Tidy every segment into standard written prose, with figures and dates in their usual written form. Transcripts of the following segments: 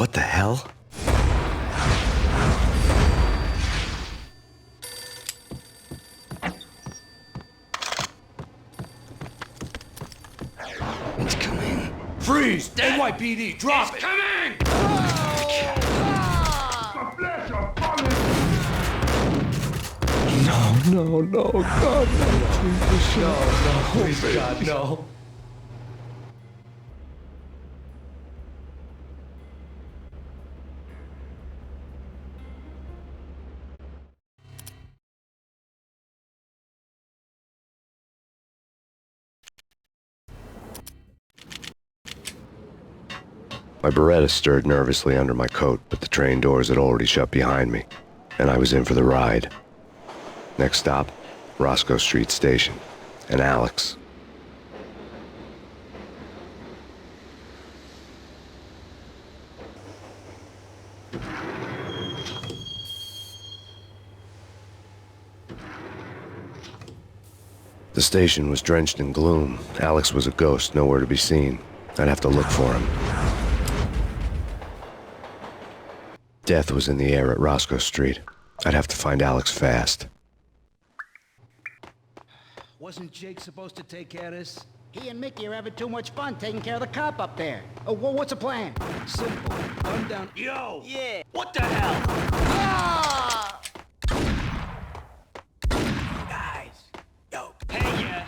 What the hell? It's coming. Freeze! NYPD, drop it! Coming! No, God, no, please, No, please, God, no. My Beretta stirred nervously under my coat, but the train doors had already shut behind me, and I was in for the ride. Next stop, Roscoe Street Station, and Alex. The station was drenched in gloom. Alex was a ghost, nowhere to be seen. I'd have to look for him. Death was in the air at Roscoe Street. I'd have to find Alex fast. Wasn't Jake supposed to take care of this? He and Mickey are having too much fun taking care of the cop up there. Oh, well, what's the plan? Simple. Run down. Yo! Yeah. What the hell? Ah! Guys! Yo! Hey, yeah!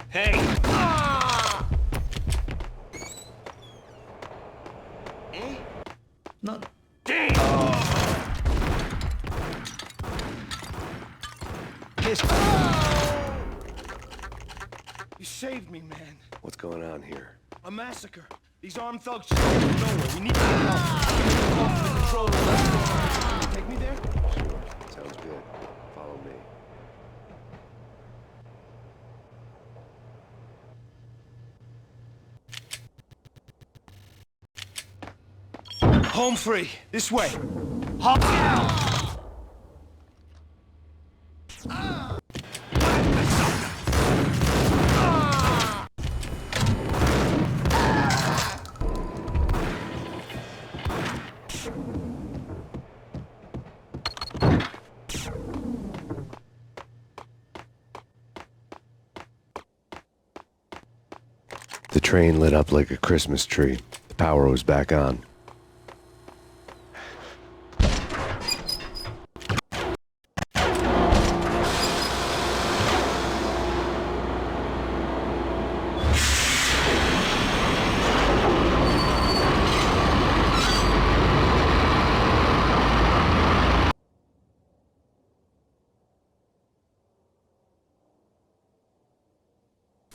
Hey! Ah! Eh? No. Damn! You saved me, man. What's going on here? A massacre. These armed thugs just came from nowhere. We need to get help. Give me the call from the control room. Let's go. Can you take me there? Sure, sounds good. Follow me. Home free. This way. Hop down! The train lit up like a Christmas tree. The power was back on.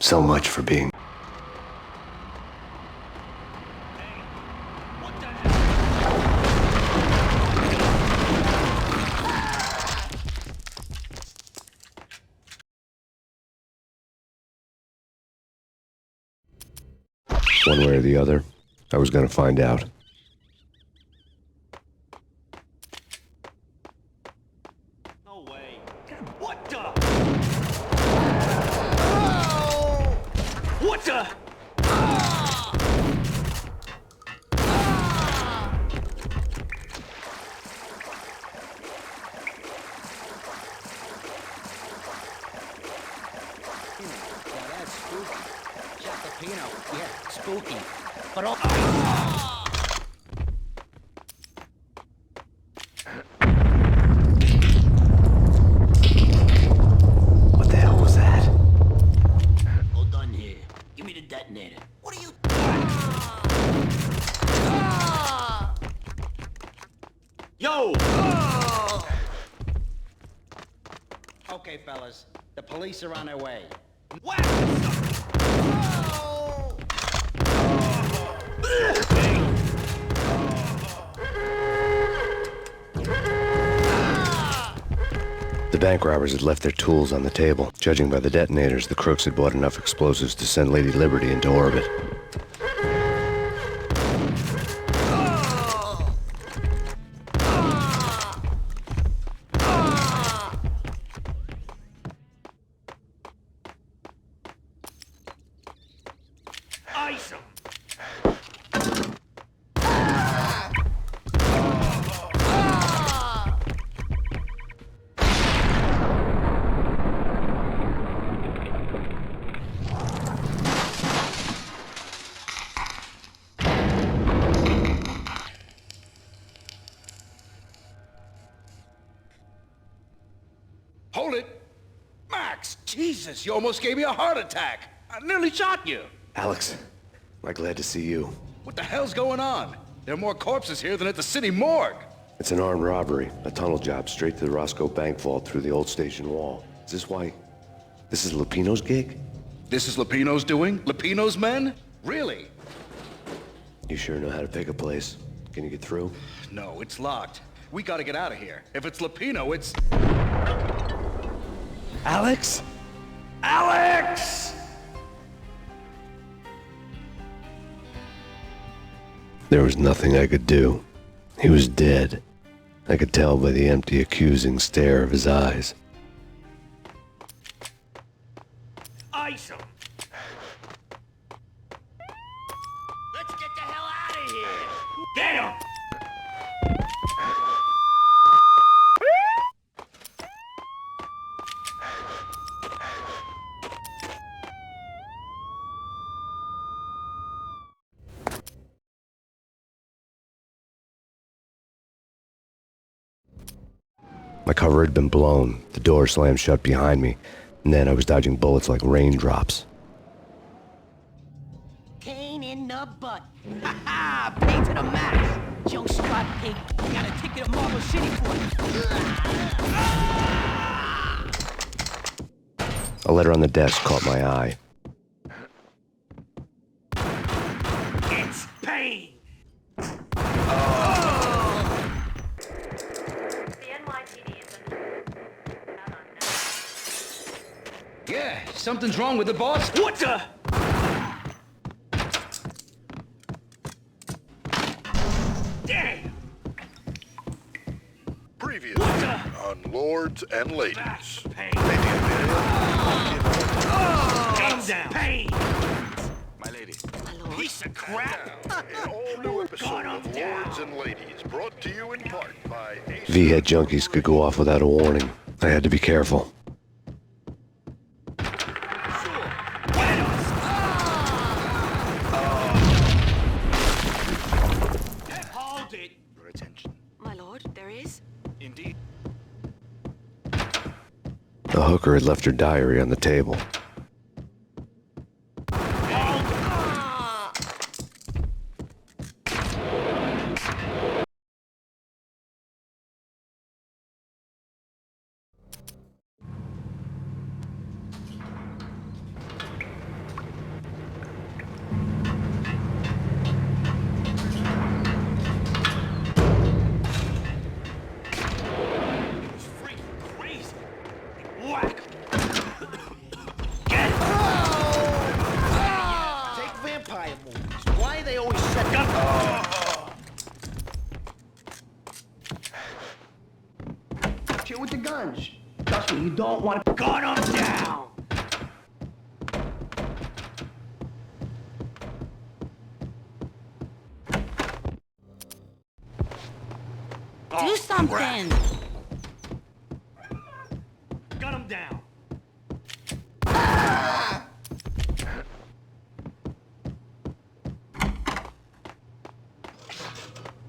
So much for being... What the hell? One way or the other, I was gonna find out. No way. What the? What the? Yeah, that's spooky. Shot Lupino. Yeah, spooky. But oh... What the hell was that? All done here. Give me the detonator. What are you... Yo! Okay, fellas. The police are on their way. Whack this sucker! The bank robbers had left their tools on the table. Judging by the detonators, the crooks had bought enough explosives to send Lady Liberty into orbit. Ice him! Hold it! Max! Jesus, you almost gave me a heart attack! I nearly shot you! Alex, am I glad to see you. What the hell's going on? There are more corpses here than at the city morgue! It's an armed robbery, a tunnel job straight to the Roscoe Bank vault through the old station wall. Is this why... This is Lupino's gig? This is Lupino's doing? Lupino's men? Really? You sure know how to pick a place. Can you get through? No, it's locked. We gotta get out of here. If it's Lupino, it's... Alex? Alex! There was nothing I could do. He was dead. I could tell by the empty, accusing stare of his eyes. Ice him! Let's get the hell out of here! Get him! My cover had been blown, the door slammed shut behind me, and then I was dodging bullets like raindrops. Payne in the butt. Ha ha! Payne to the max. Joe Spot pig. Got a ticket to Marble City for it. A letter on the desk caught my eye. It's Payne! Yeah, something's wrong with the boss. What the? Damn! Previous What the? on Lords and Ladies. That's Payne! Maybe a bit Gun him down! Payne! My lady. Piece of crap! An all-new episode Gun him of down. Lords and Ladies, brought to you in part by Aesir. V-head junkies could go off without a warning. I had to be careful. Hold it! Your attention. My lord, there is? Indeed. The hooker had left her diary on the table. It's freaking crazy! Whack! Get him! Take vampire movies. Why they always set Gun! shit with the guns? Trust me, you don't want to... Gun him down! Do something! Gun him down!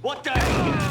What the hell?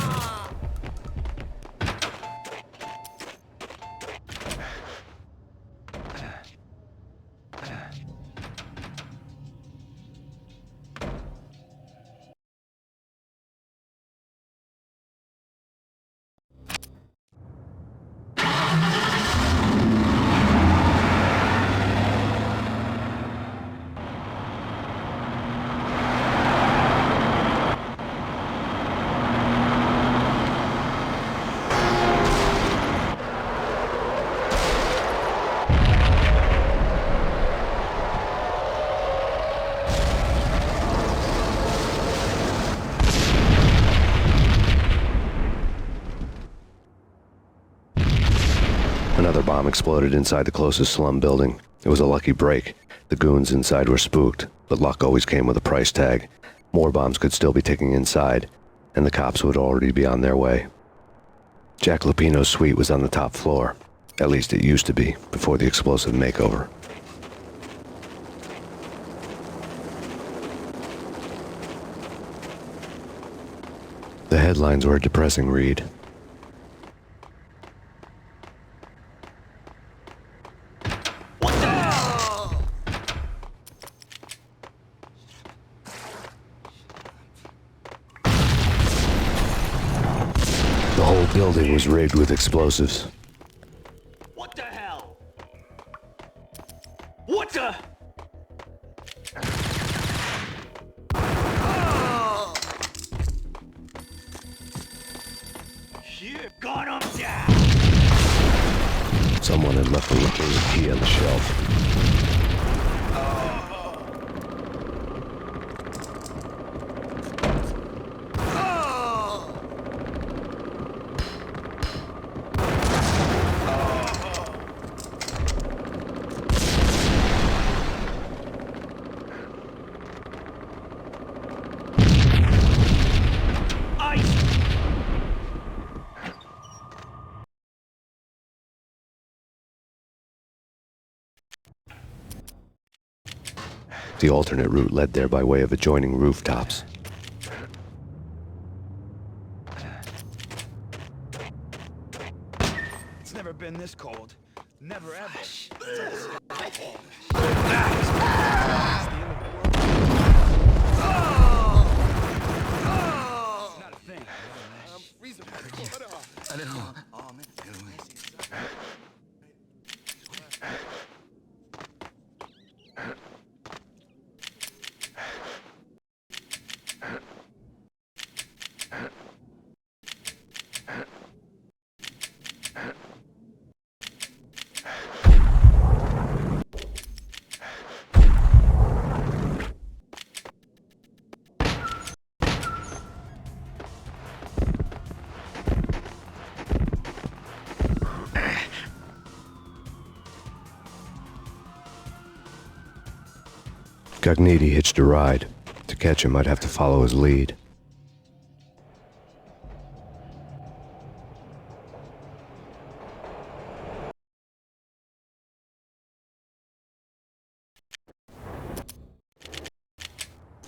Another bomb exploded inside the closest slum building. It was a lucky break. The The goons inside were spooked, but luck always came with a price tag. More bombs could still be ticking inside, and the cops would already be on their way. Jack Lupino's suite was on the top floor. At least it used to be, before the explosive makeover. The headlines were a depressing read. The whole building was rigged with explosives. What the hell? What the? Shit, got him down. Someone had left the Lupino key on the shelf. The alternate route led there by way of adjoining rooftops. It's never been this cold. Never ever. It's not a thing. I'm freezing. Gognitti hitched a ride. To catch him, I'd have to follow his lead.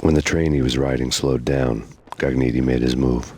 When the train he was riding slowed down, Gognitti made his move.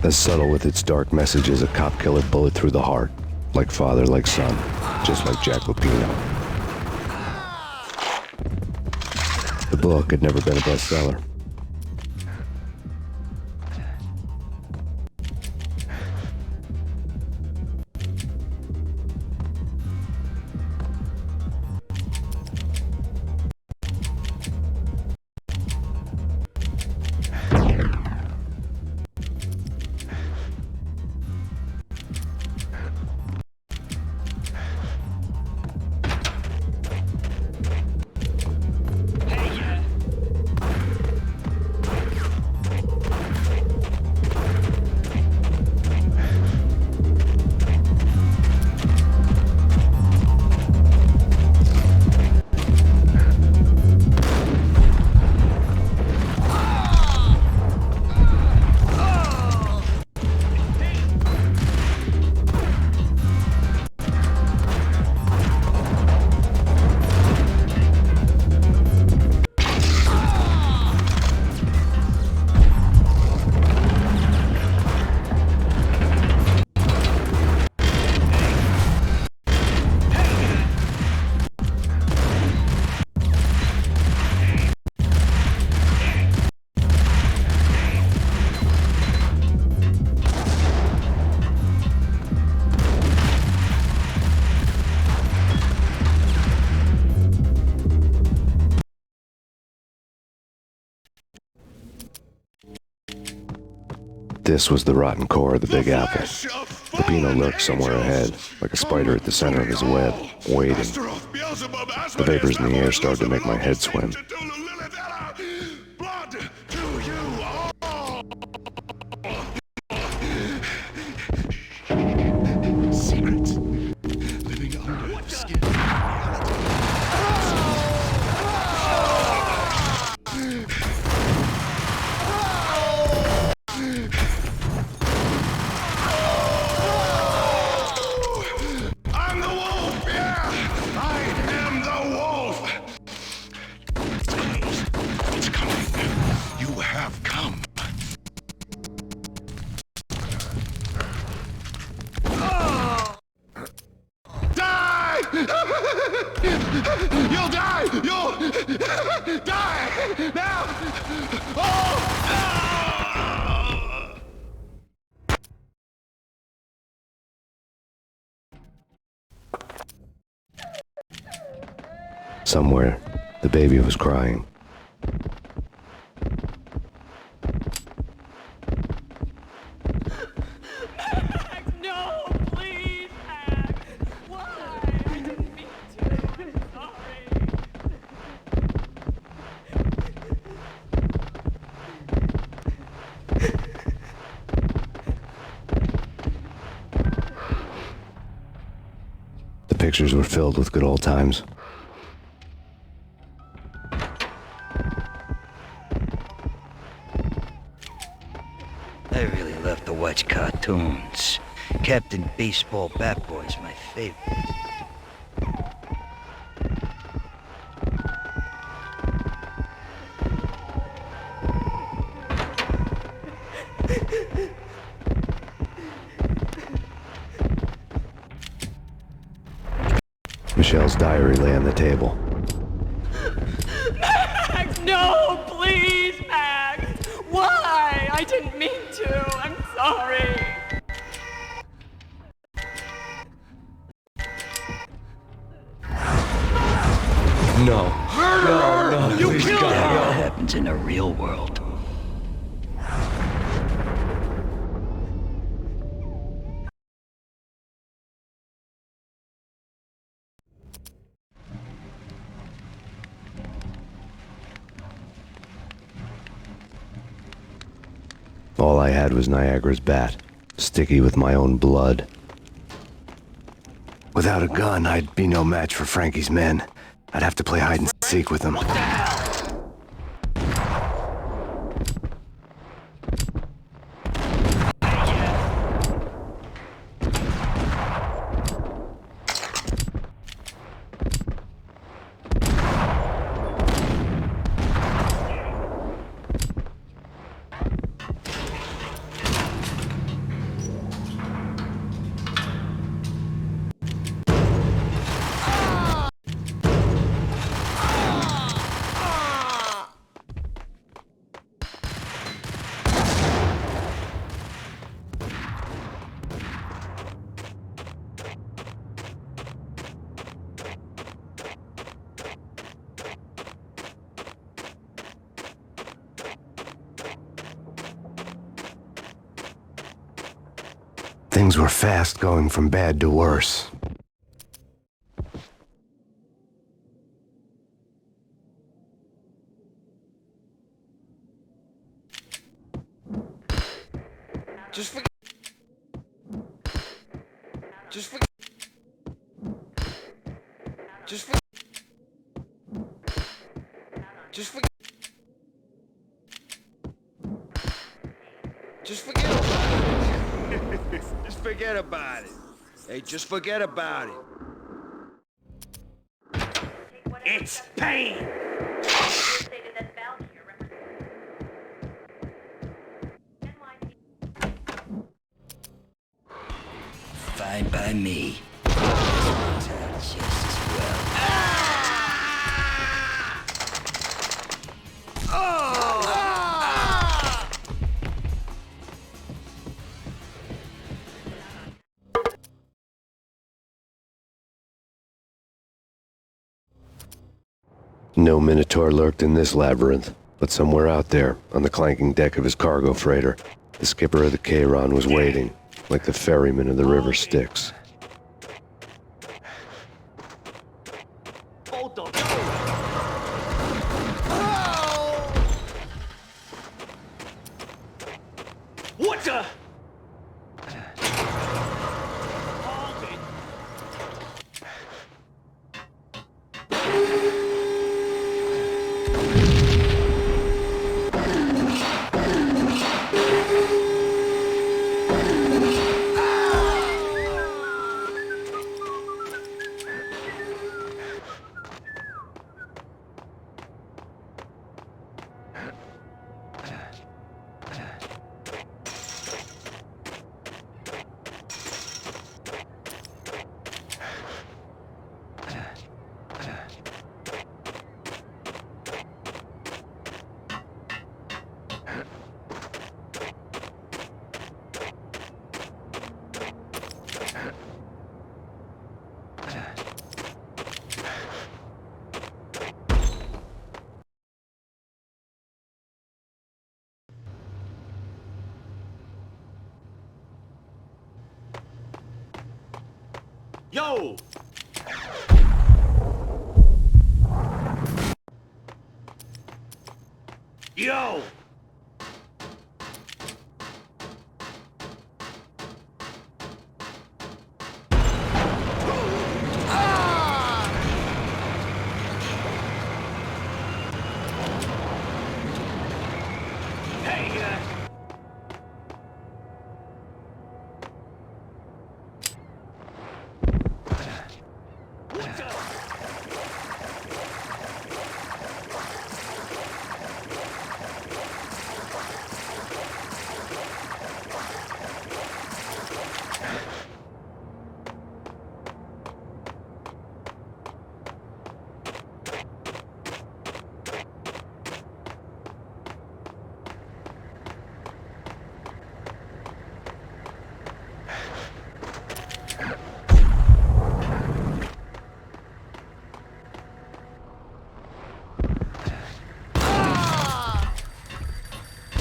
As subtle with its dark message as a cop killer bullet through the heart. Like father, like son. Just like Jack Lupino. The book had never been a bestseller. This was the rotten core of the Big Apple. Lupino lurked somewhere ahead, like a spider at the center of his web, waiting. The vapors in the air started to make my head swim. Secrets living under the skin. I'm the wolf, yeah! I am the wolf! It's coming. You have come. Die! You'll die! You'll die! Now! Oh! Somewhere, the baby was crying. No, please, Max. Why? I didn't mean to. I'm sorry. The pictures were filled with good old times. I really love to watch cartoons. Captain Baseball Bat Boy's my favorite. Michelle's diary lay on the table. Max, no, please, Max. Why? I didn't mean to. I'm sorry. You killed her! That happens in the real world. All I had was Niagara's bat, sticky with my own blood. Without a gun, I'd be no match for Frankie's men. I'd have to play hide and seek with them. Things were fast going from bad to worse. Just forget. Just forget. Just forget. Just forget. Just forget about it. Just forget about it. Hey, just forget about it. It's Payne! Fine by me. This one's out just as well. No Minotaur lurked in this labyrinth, but somewhere out there, on the clanking deck of his cargo freighter, the skipper of the Chiron was waiting, like the ferryman of the river Styx. Both of them. What the? Hold it. Yo! Yo! Hey,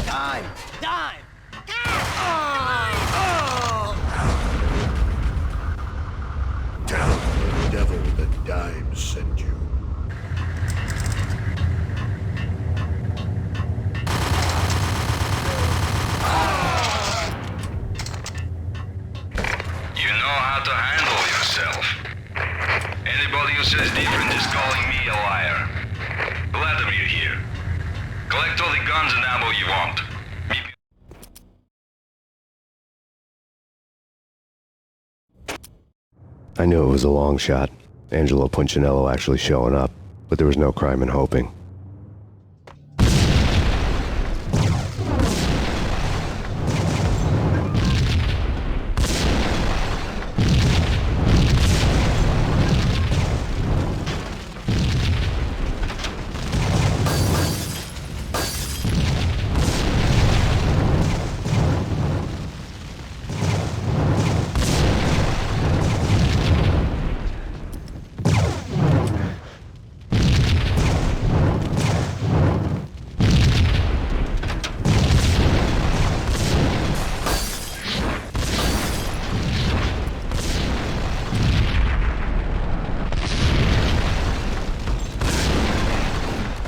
Dime! Dime! Tell the devil that Dime sent you. You know how to handle yourself. Anybody who says different is calling me a liar. Vladimir here. Collect all the guns and ammo you want. Meet me. I knew it was a long shot, Angelo Punchinello actually showing up, but there was no crime in hoping.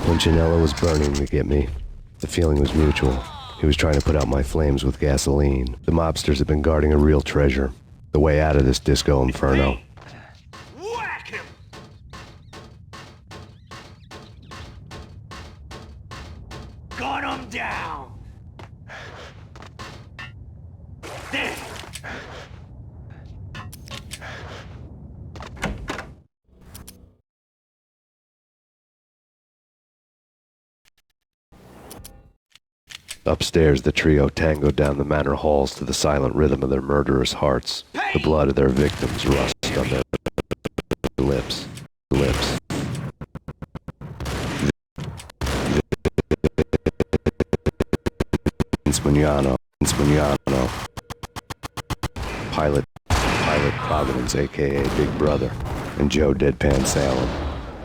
Punchinello was burning to get me. The feeling was mutual. He was trying to put out my flames with gasoline. The mobsters had been guarding a real treasure. The way out of this disco inferno. Whack him! Gun him down! There! Upstairs, the trio tangoed down the manor halls to the silent rhythm of their murderous hearts. The blood of their victims rust on their lips. Vince Mugnano. Pilot Providence, a.k.a. Big Brother, and Joe Deadpan Salem.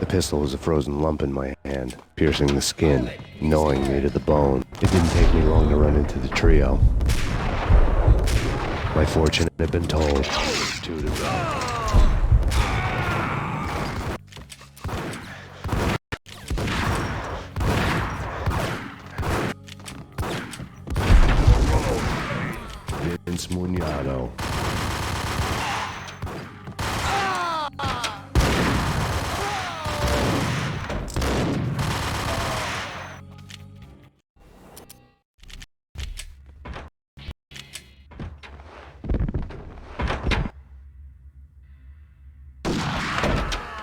The pistol was a frozen lump in my hand, piercing the skin, gnawing me to the bone. It didn't take me long to run into the trio. My fortune had been told. 2 to go. Vince Mugnano.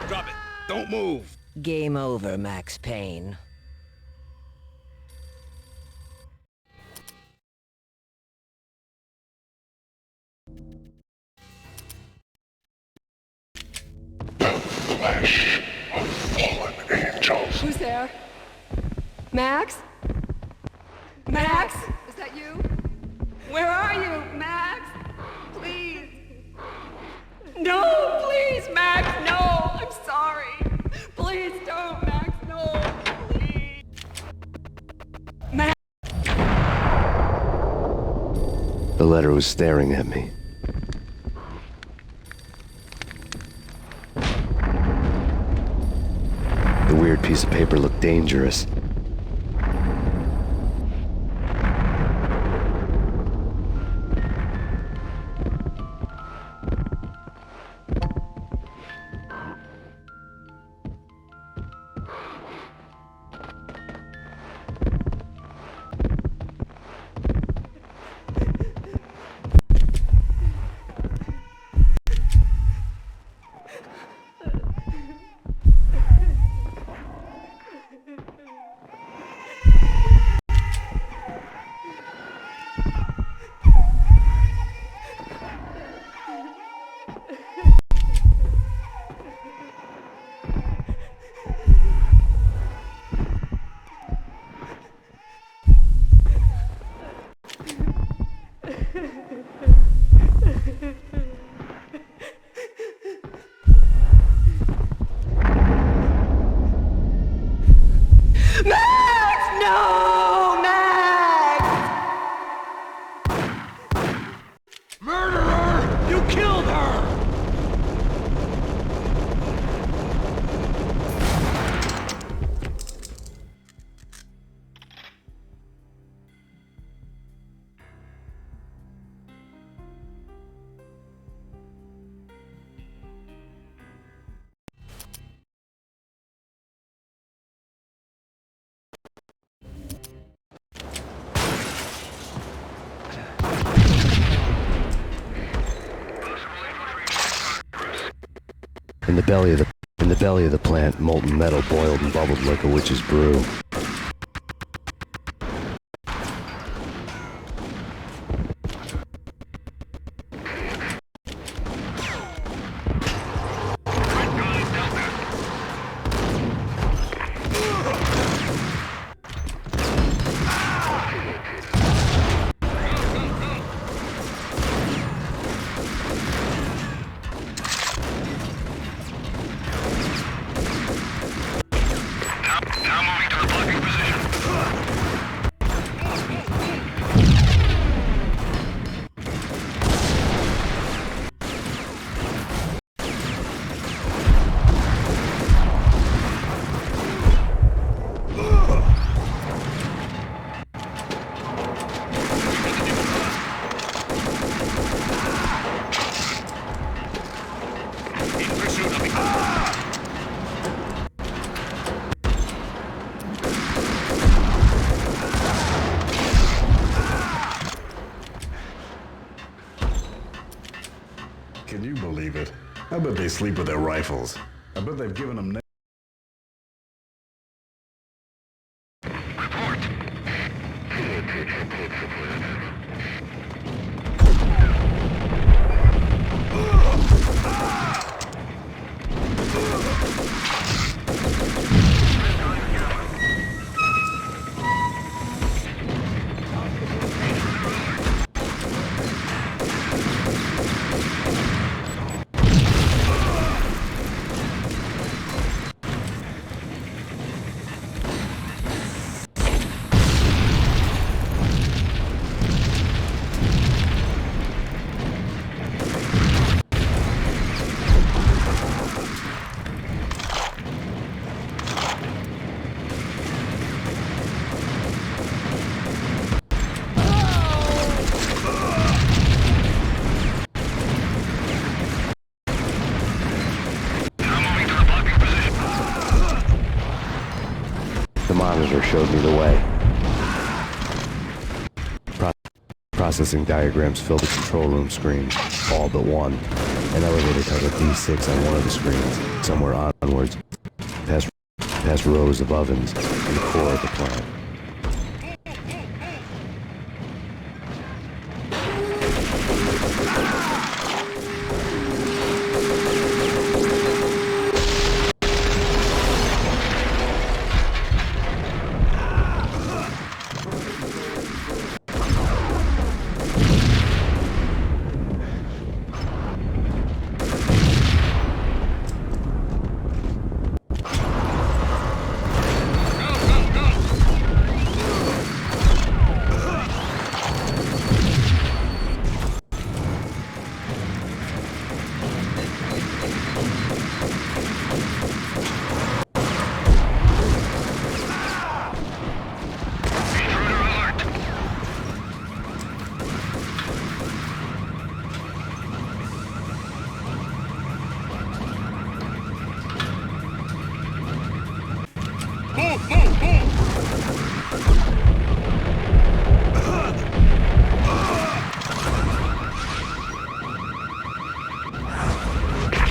Drop it. Don't move. Game over, Max Payne. Flesh of fallen angels. Who's there? Max? Max? Is that you? Where are you, Max? Please. No, please, Max, no! I'm sorry. Please don't, Max, no, please. Max. The letter was staring at me. The weird piece of paper looked dangerous. In the belly of the plant, molten metal boiled and bubbled like a witch's brew. Now moving to the they sleep with their rifles. I bet they've given them... The monitor showed me the way. Processing diagrams filled the control room screen, all but one. An elevator titled D6 on one of the screens, somewhere onwards, past rows of ovens in the core of the plant.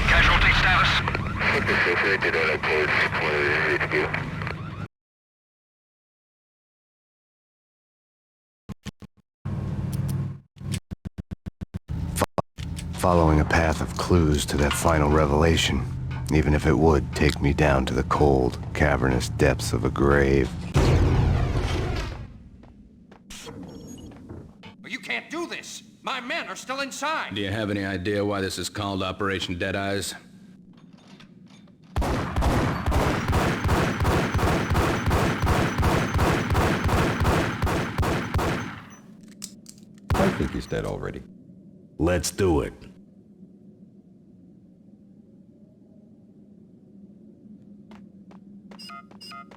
Casualty status? Following a path of clues to that final revelation, even if it would take me down to the cold, cavernous depths of a grave. You can't do this! My men are still inside! Do you have any idea why this is called Operation Deadeyes? I think he's dead already. Let's do it.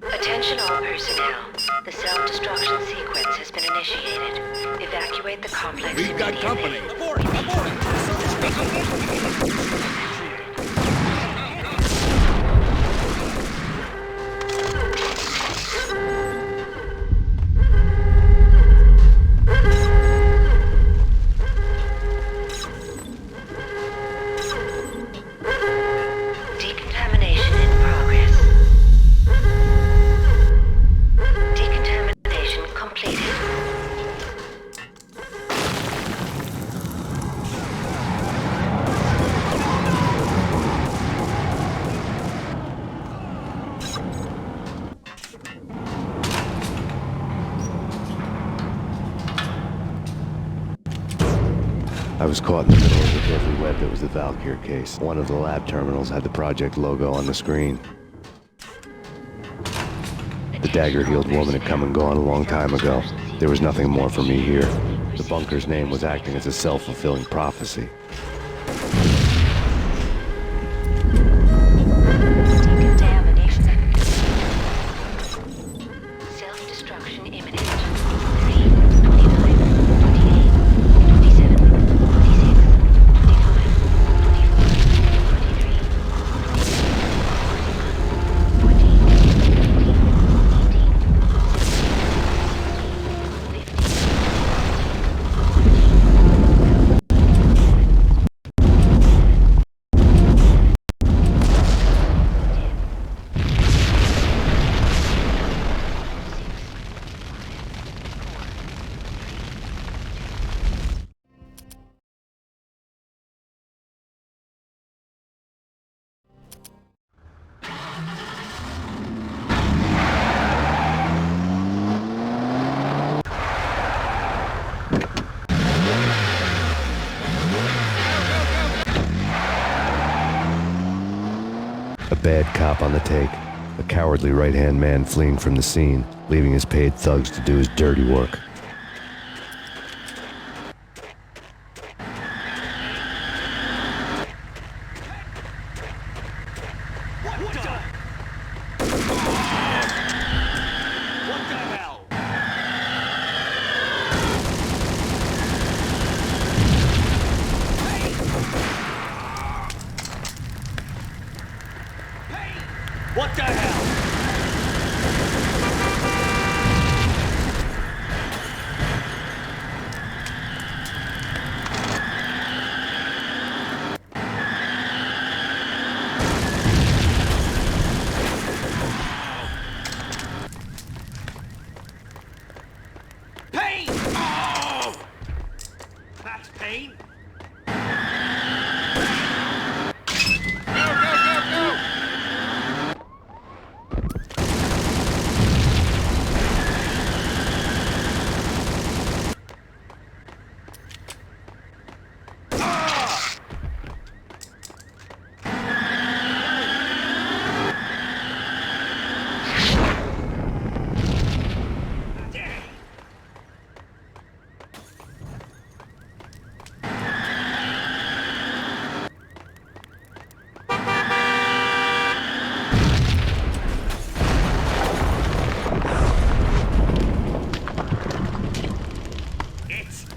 Attention all personnel. The self-destruction sequence has been initiated. Evacuate the complex We've got company! immediately. Decontamination in progress. Decontamination completed. I was caught in the middle of the deadly web that was the Valkyr case. One of the lab terminals had the project logo on the screen. The dagger-heeled woman had come and gone a long time ago. There was nothing more for me here. The bunker's name was acting as a self-fulfilling prophecy. bad cop on the take, a cowardly right-hand man fleeing from the scene, leaving his paid thugs to do his dirty work. What the hell? Payne! Oh! That's Payne?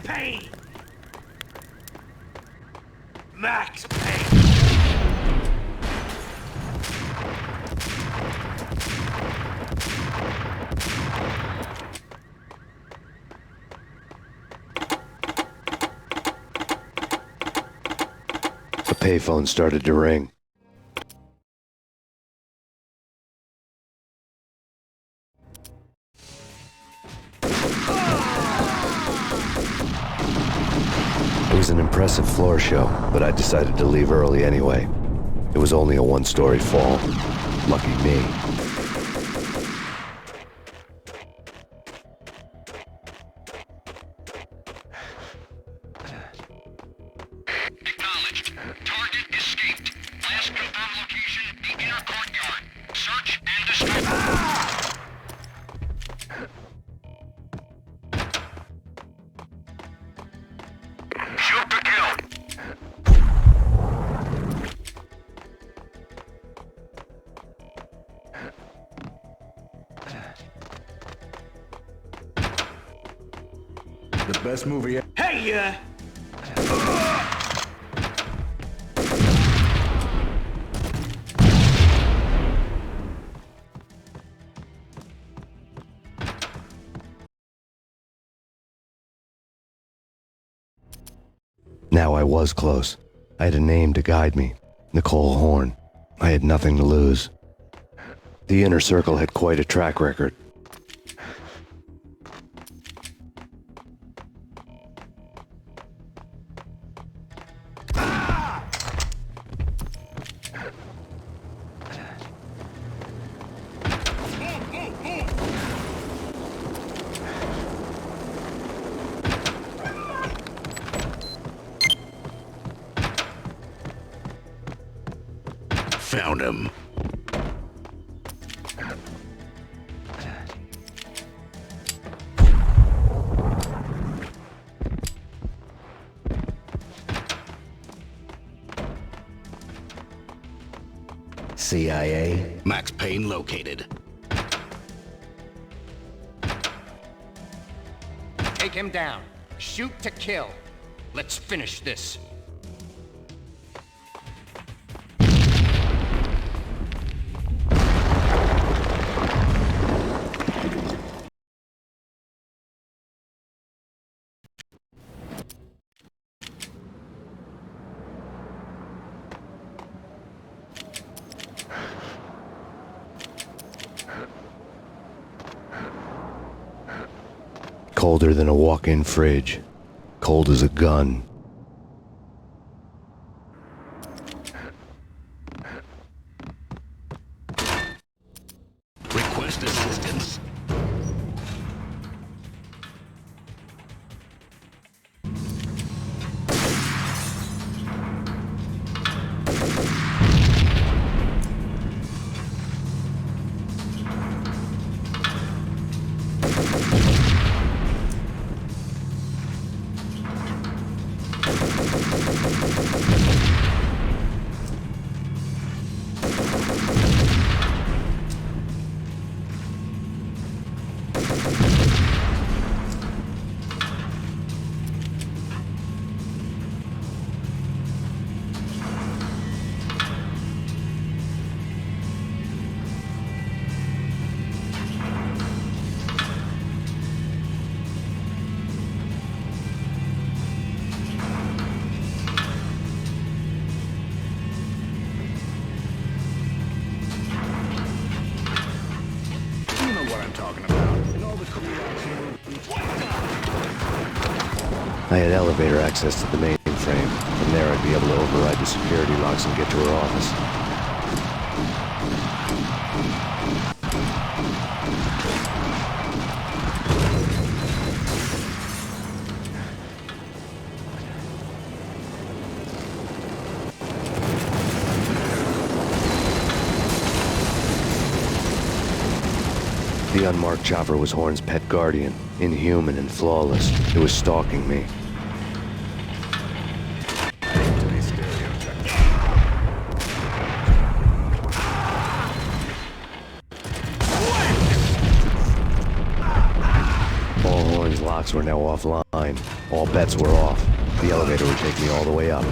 Payne! Max Payne! The payphone started to ring. It was an impressive floor show, but I decided to leave early anyway. It was only a one-story fall. Lucky me. Acknowledged. Target escaped. Last confirmed location, the inner courtyard. Search and destroy. Shoot to kill. The best movie ever. Hey, Now I was close. I had a name to guide me. Nicole Horn. I had nothing to lose. The inner circle had quite a track record. Found him. CIA? Max Payne located. take him down. Shoot to kill. Let's finish this. Colder than a walk-in fridge. Cold as a gun. Request assistance. I'm talking about. And all the crew locks were... I had elevator access to the mainframe. From there, I'd be able to override the security locks and get to her office. The unmarked chopper was Horn's pet guardian, inhuman and flawless. It was stalking me. All Horn's locks were now offline. All bets were off. The elevator would take me all the way up.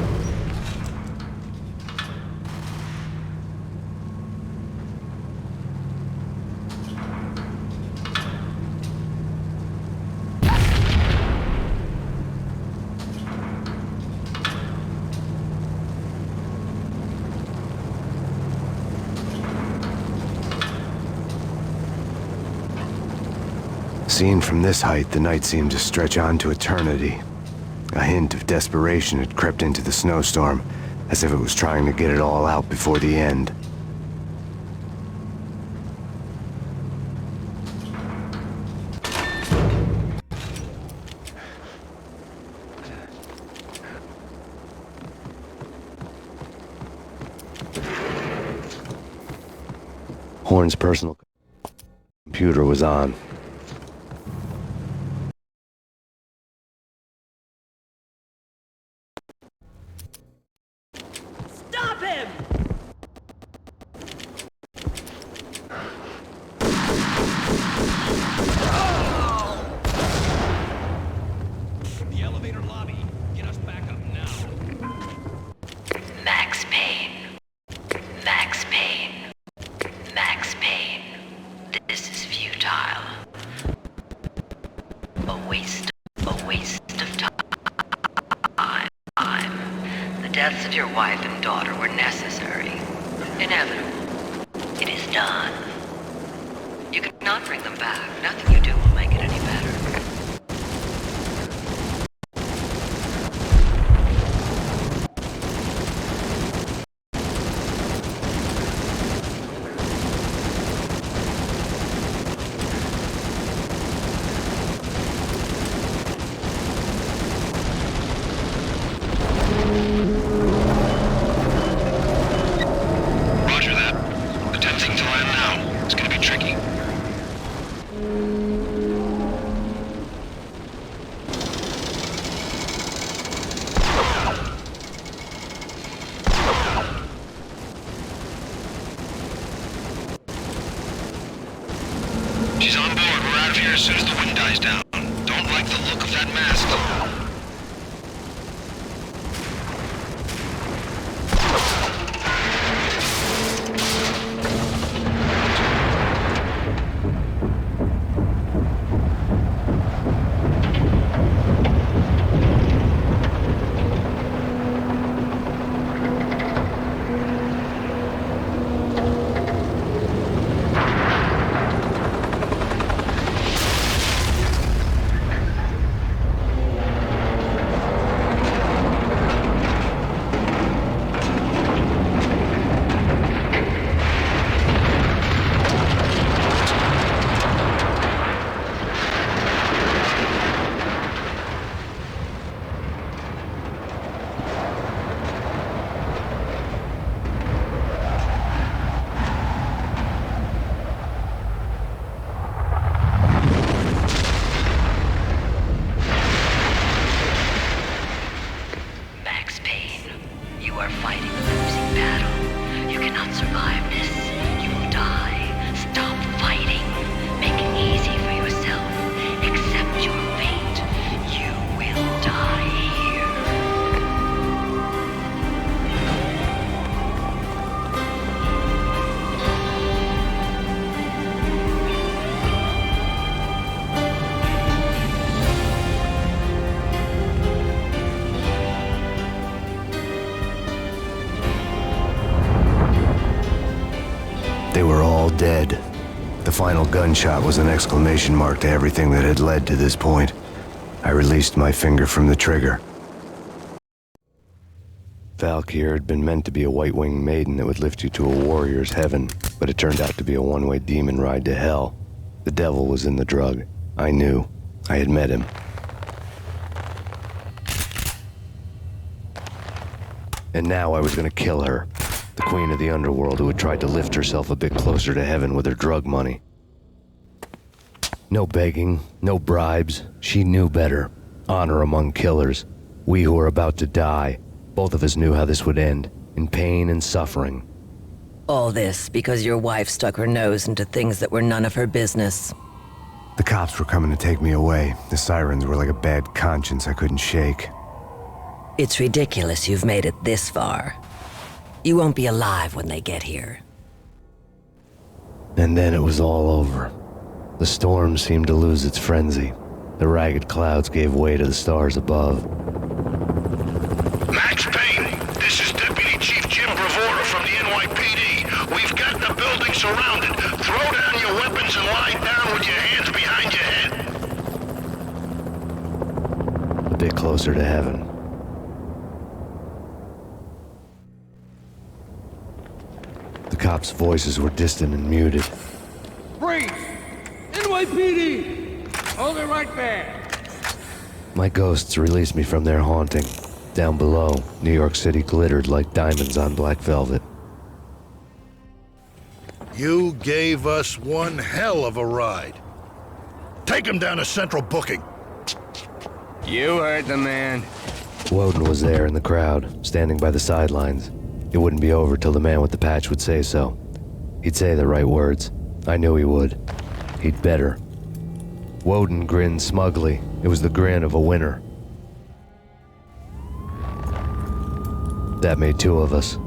Seen from this height, the night seemed to stretch on to eternity. A hint of desperation had crept into the snowstorm, as if it was trying to get it all out before the end. Horn's personal computer was on. Stop him! The elevator lobby. Get us back up now. Max Payne. Max Payne. Max Payne. This is futile. A waste of time. The deaths of your wife and daughter were necessary. Inevitable. It is done. You cannot bring them back. Nothing you do will make it any better. Roger that. Attempting to land now. It's gonna be tricky. She's on board. We're out of here as soon as the wind dies down. Don't like the look of that mask. The final gunshot was an exclamation mark to everything that had led to this point. I released my finger from the trigger. Valkyr had been meant to be a white-winged maiden that would lift you to a warrior's heaven, but it turned out to be a one-way demon ride to hell. The devil was in the drug. I knew. I had met him. And now I was gonna kill her. The queen of the underworld who had tried to lift herself a bit closer to heaven with her drug money. No begging, no bribes. She knew better. Honor among killers. We who were about to die. Both of us knew how this would end, in pain and suffering. All this because your wife stuck her nose into things that were none of her business. The cops were coming to take me away. The sirens were like a bad conscience I couldn't shake. It's ridiculous you've made it this far. You won't be alive when they get here. And then it was all over. The storm seemed to lose its frenzy. The ragged clouds gave way to the stars above. Max Payne, this is Deputy Chief Jim Bravura from the NYPD. We've got the building surrounded. Throw down your weapons and lie down with your hands behind your head. A bit closer to heaven. The cops' voices were distant and muted. Freeze! NYPD! Hold it right there! My ghosts released me from their haunting. Down below, New York City glittered like diamonds on black velvet. You gave us one hell of a ride. Take him down to Central Booking. You heard the man. Woden was there in the crowd, standing by the sidelines. It wouldn't be over till the man with the patch would say so. He'd say the right words. I knew he would. He'd better. Woden grinned smugly. It was the grin of a winner. That made two of us.